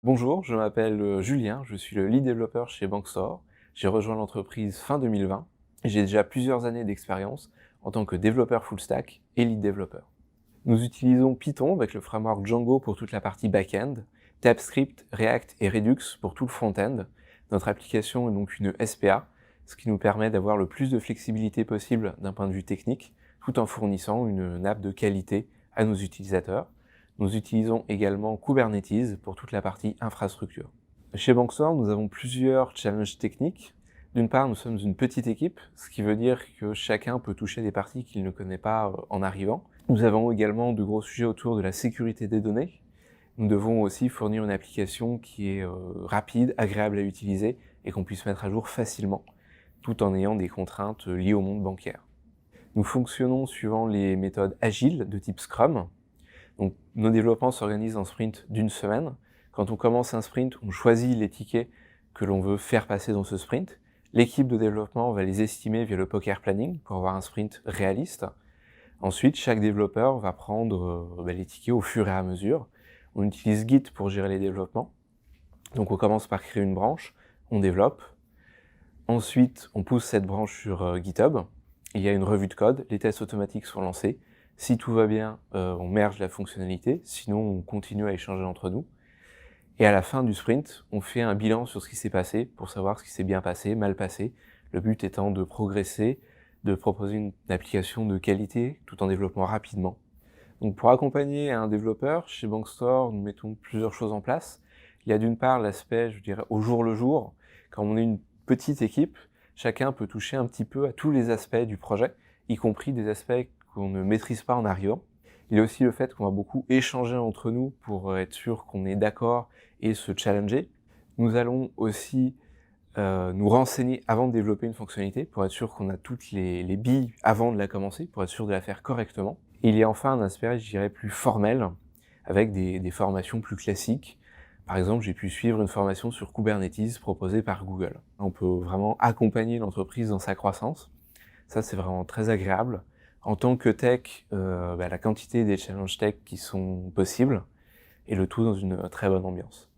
Bonjour, je m'appelle Julien, je suis le lead développeur chez Bankstore. J'ai rejoint l'entreprise fin 2020 et j'ai déjà plusieurs années d'expérience en tant que développeur full stack et lead développeur. Nous utilisons Python avec le framework Django pour toute la partie back-end, TypeScript, React et Redux pour tout le front-end. Notre application est donc une SPA, ce qui nous permet d'avoir le plus de flexibilité possible d'un point de vue technique, tout en fournissant une nappe de qualité à nos utilisateurs. Nous utilisons également Kubernetes pour toute la partie infrastructure. Chez Bankstore, nous avons plusieurs challenges techniques. D'une part, nous sommes une petite équipe, ce qui veut dire que chacun peut toucher des parties qu'il ne connaît pas en arrivant. Nous avons également de gros sujets autour de la sécurité des données. Nous devons aussi fournir une application qui est rapide, agréable à utiliser et qu'on puisse mettre à jour facilement, tout en ayant des contraintes liées au monde bancaire. Nous fonctionnons suivant les méthodes agiles de type Scrum. Donc, nos développements s'organisent en sprint d'une semaine. Quand on commence un sprint, on choisit les tickets que l'on veut faire passer dans ce sprint. L'équipe de développement va les estimer via le poker planning pour avoir un sprint réaliste. Ensuite, chaque développeur va prendre les tickets au fur et à mesure. On utilise Git pour gérer les développements. Donc on commence par créer une branche, on développe. Ensuite, on pousse cette branche sur GitHub. Il y a une revue de code, les tests automatiques sont lancés. Si tout va bien, on merge la fonctionnalité, sinon on continue à échanger entre nous. Et à la fin du sprint, on fait un bilan sur ce qui s'est passé pour savoir ce qui s'est bien passé, mal passé. Le but étant de progresser, de proposer une application de qualité tout en développant rapidement. Donc pour accompagner un développeur, chez Bankstore, nous mettons plusieurs choses en place. Il y a d'une part l'aspect, je dirais, au jour le jour. Quand on est une petite équipe, chacun peut toucher un petit peu à tous les aspects du projet, y compris des aspects qu'on ne maîtrise pas en arrivant. Il y a aussi le fait qu'on va beaucoup échanger entre nous pour être sûr qu'on est d'accord et se challenger. Nous allons aussi nous renseigner avant de développer une fonctionnalité pour être sûr qu'on a toutes les billes avant de la commencer, pour être sûr de la faire correctement. Et il y a enfin un aspect, je dirais, plus formel, avec des formations plus classiques. Par exemple, j'ai pu suivre une formation sur Kubernetes proposée par Google. On peut vraiment accompagner l'entreprise dans sa croissance. Ça, c'est vraiment très agréable. En tant que tech, la quantité des challenges tech qui sont possibles, et le tout dans une très bonne ambiance.